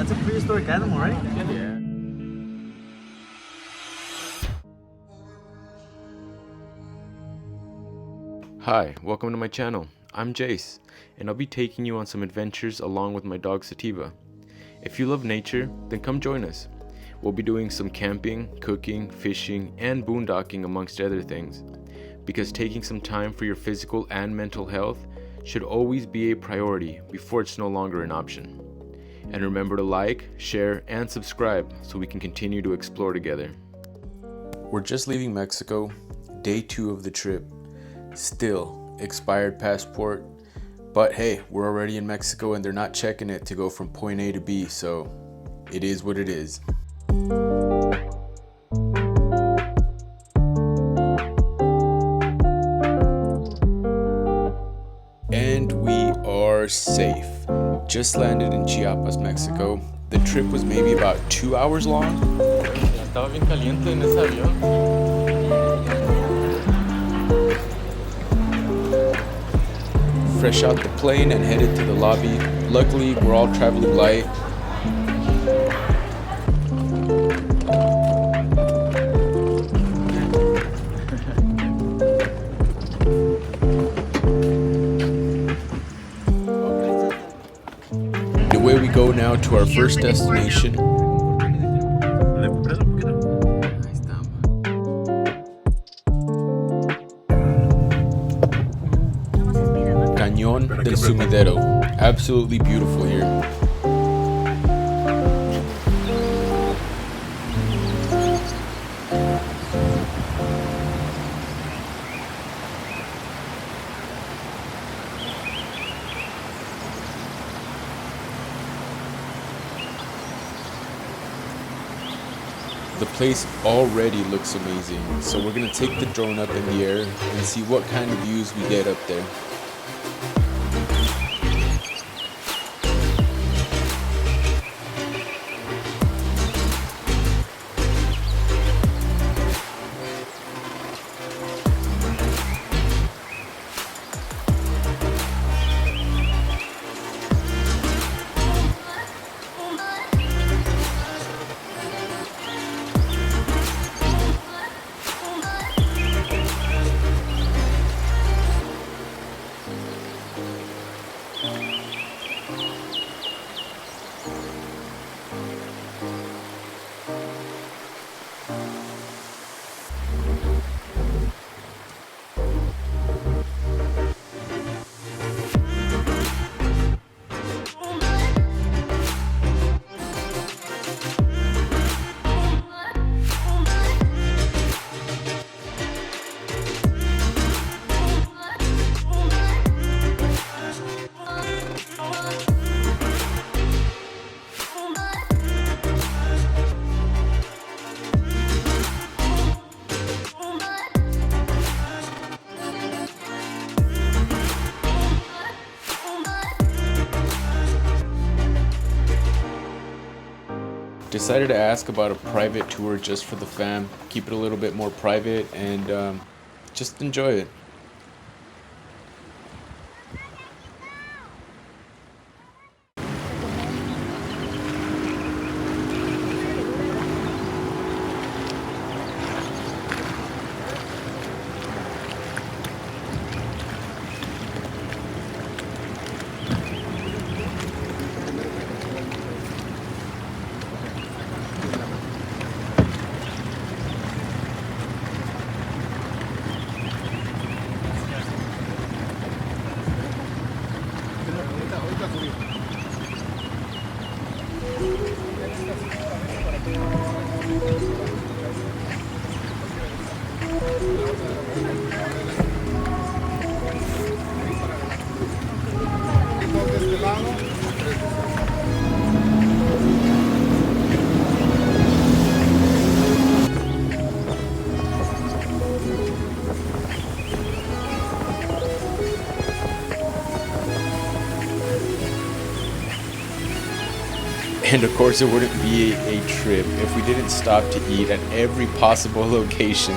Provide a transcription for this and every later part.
That's a prehistoric animal, right? Yeah. Hi, welcome to my channel. I'm Jace, and I'll be taking you on some adventures along with my dog Sativa. If you love nature, then come join us. We'll be doing some camping, cooking, fishing, and boondocking amongst other things. Because taking some time for your physical and mental health should always be a priority before it's no longer an option. And remember to like, share, and subscribe so we can continue to explore together. We're just leaving Mexico, day 2 of the trip. Still, expired passport, but hey, we're already in Mexico and they're not checking it to go from point A to B, so it is what it is. And we are safe. Just landed in Chiapas, Mexico. The trip was maybe about 2 hours long. Estaba bien caliente en ese avión. Fresh out the plane and headed to the lobby. Luckily, we're all traveling light. Away we go now to our first destination. Cañón del Sumidero. Absolutely beautiful here. The place already looks amazing, so we're gonna take the drone up in the air and see what kind of views we get up there. Decided to ask about a private tour just for the fam, keep it a little bit more private and just enjoy it. And of course it wouldn't be a trip if we didn't stop to eat at every possible location.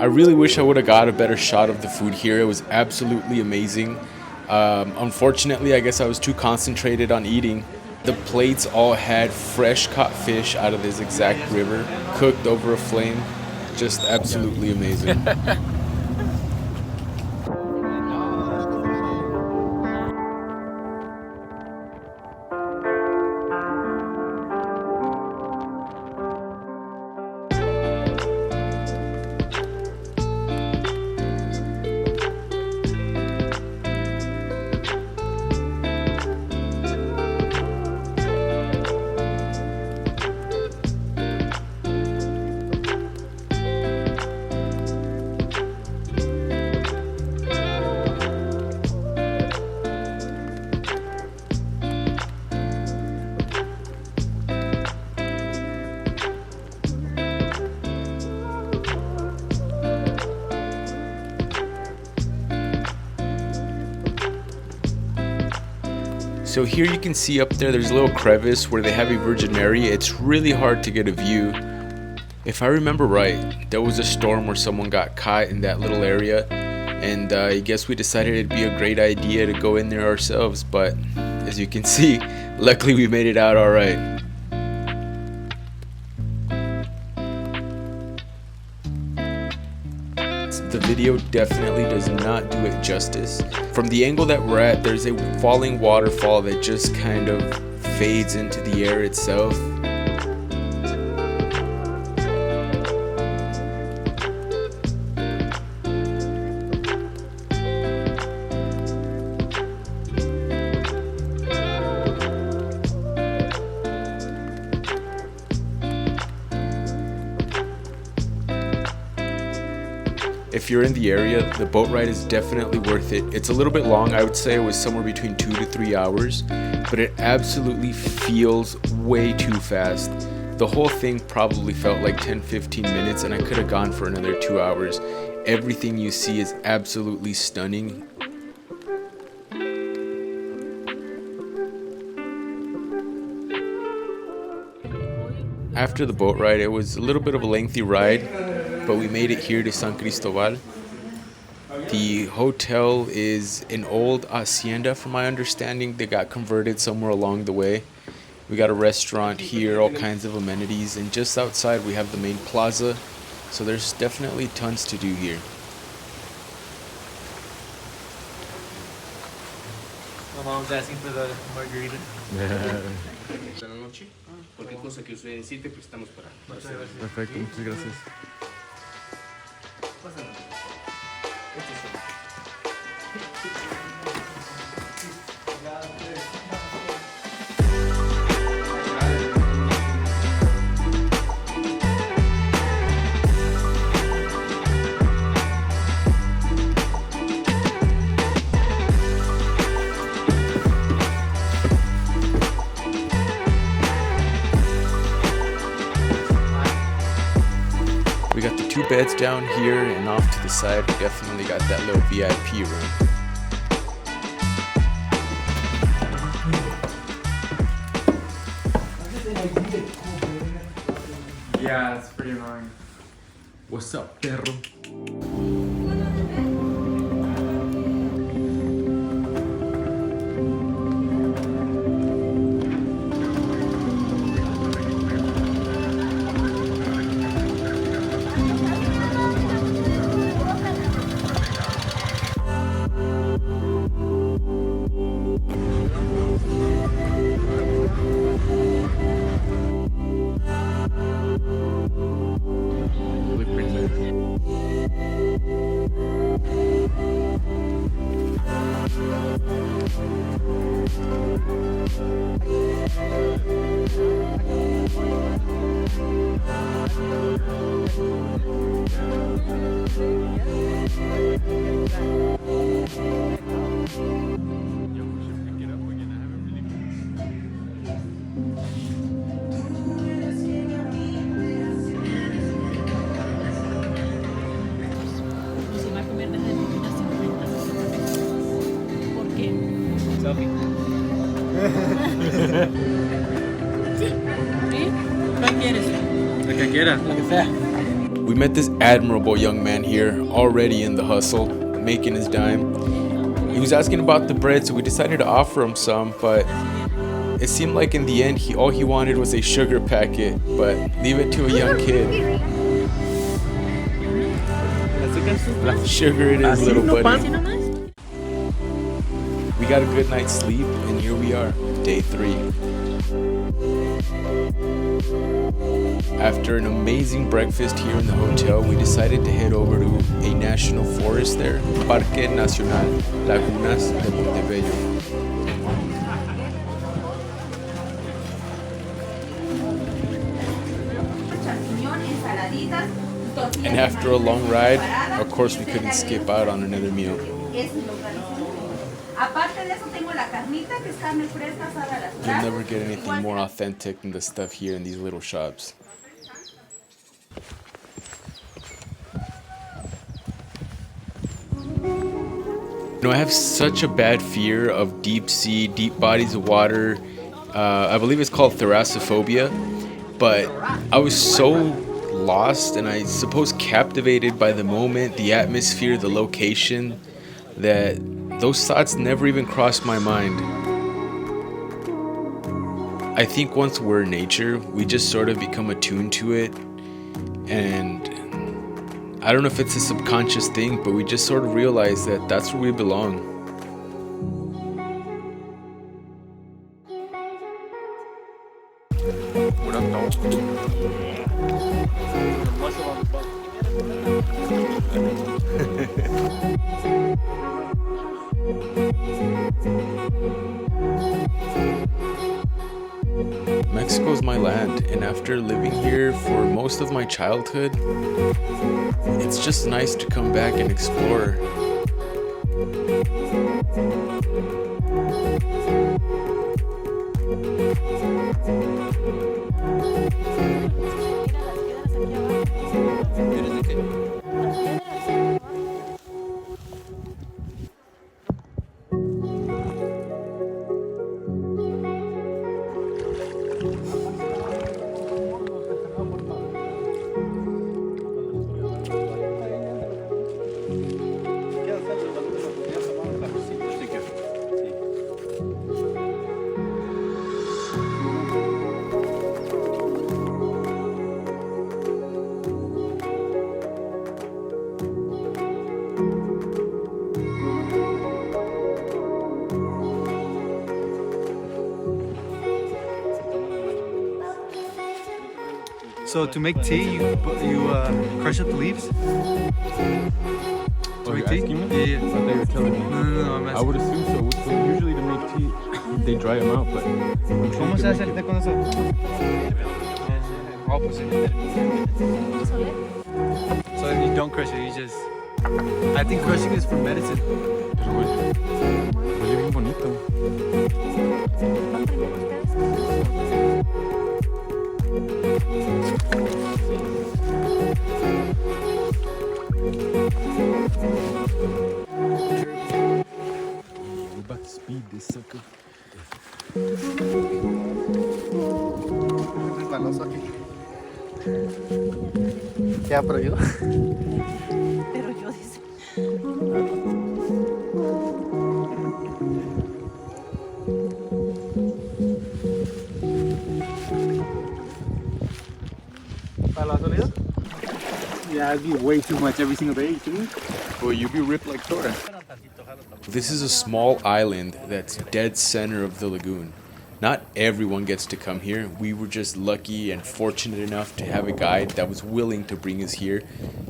I really wish I would have got a better shot of the food here. It was absolutely amazing. Unfortunately, I guess I was too concentrated on eating. The plates all had fresh caught fish out of this exact river, cooked over a flame. Just absolutely amazing. So here you can see up there's a little crevice where they have a Virgin Mary. It's really hard to get a view. If I remember right, there was a storm where someone got caught in that little area, and I guess we decided it'd be a great idea to go in there ourselves, but as you can see, luckily we made it out all right. The video definitely does not do it justice. From the angle that we're at, there's a falling waterfall that just kind of fades into the air itself. If you're in the area, the boat ride is definitely worth it. It's a little bit long. I would say it was somewhere between 2 to 3 hours, but it absolutely feels way too fast. The whole thing probably felt like 10-15 minutes, and I could have gone for another 2 hours. Everything you see is absolutely stunning. After the boat ride, it was a little bit of a lengthy ride, but we made it here to San Cristobal. The hotel is an old hacienda from my understanding. They got converted somewhere along the way. We got a restaurant here, all kinds of amenities, and just outside we have the main plaza, so there's definitely tons to do here. My mom's asking for the margarita. Buenas noches. Cualquier cosa que usted necesite, pues estamos para hacer. Perfecto, muchas gracias. We got the 2 beds down here, and off to the side we definitely got that little VIP room. Yeah, it's pretty annoying. What's up, perro? Sí. ¿Cuál quieres? La que quiera. La que sea. We met this admirable young man here, already in the hustle, making his dime. He was asking about the bread, so we decided to offer him some, but it seemed like in the end, all he wanted was a sugar packet, but leave it to a young kid. Sugar it is, little buddy. We got a good night's sleep, and here we are, day 3. After an amazing breakfast here in the hotel, we decided to head over to a national forest there, Parque Nacional Lagunas de Montebello. And after a long ride, of course we couldn't skip out on another meal. You'll never get anything more authentic than the stuff here in these little shops. You know, I have such a bad fear of deep sea, deep bodies of water. I believe it's called thalassophobia, but I was so lost and I suppose captivated by the moment, the atmosphere, the location, that those thoughts never even crossed my mind. I think once we're in nature, we just sort of become attuned to it, and I don't know if it's a subconscious thing, but we just sort of realize that that's where we belong. Mexico's my land, and after living here for most of my childhood, it's just nice to come back and explore. So to make tea, you crush up the leaves? To make tea? Yeah. I thought you were telling me. No, I'm I asking. would assume so. So usually to make tea, they dry them out, but ¿Cómo se hace el té con eso? So if you don't crush it, you just... I think crushing is for medicine. Pero huele bien bonito. We're about to speed this sucker. Ya, pero yo. Pero yo dice. ¿Para la salida? Yeah, it'd be way too much every single day, too. Well, you be ripped like Thor. This is a small island that's dead center of the lagoon. Not everyone gets to come here. We were just lucky and fortunate enough to have a guide that was willing to bring us here,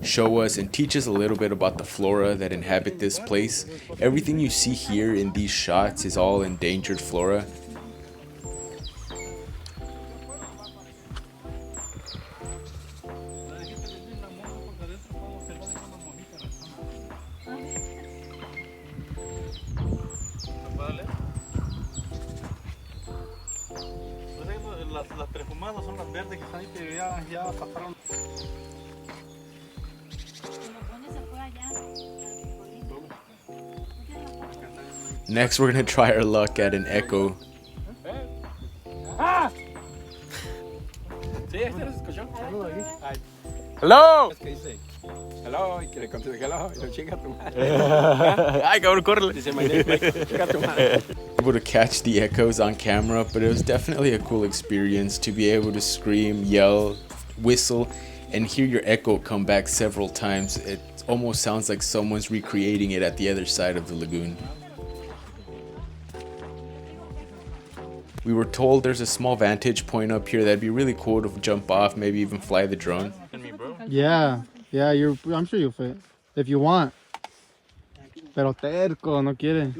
show us and teach us a little bit about the flora that inhabit this place. Everything you see here in these shots is all endangered flora. Las perfumadas son las verdes que están ahí, pero ya pasaron. Next, we're gonna try our luck at an echo. Sí, ahí se los escuchó. Hello. Hello, y que le conteste hello, y lo chinga tu madre. Ay, cabrón, córrele. Dice, my name is Mike, chinga tu madre. Able to catch the echoes on camera, but it was definitely a cool experience to be able to scream, yell, whistle, and hear your echo come back several times. It almost sounds like someone's recreating it at the other side of the lagoon. We were told there's a small vantage point up here that'd be really cool to jump off, maybe even fly the drone. Yeah, I'm sure you'll fit. If you want. Pero terco, no quiere.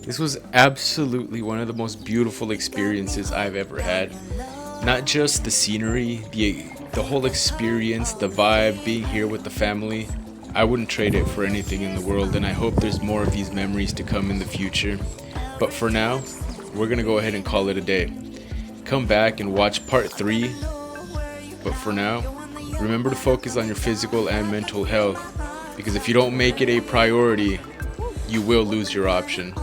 This was absolutely one of the most beautiful experiences I've ever had. Not just the scenery, the whole experience, the vibe, being here with the family. I wouldn't trade it for anything in the world, and I hope there's more of these memories to come in the future. But for now, we're gonna go ahead and call it a day. Come back and watch part 3. But for now, remember to focus on your physical and mental health, because if you don't make it a priority, you will lose your option.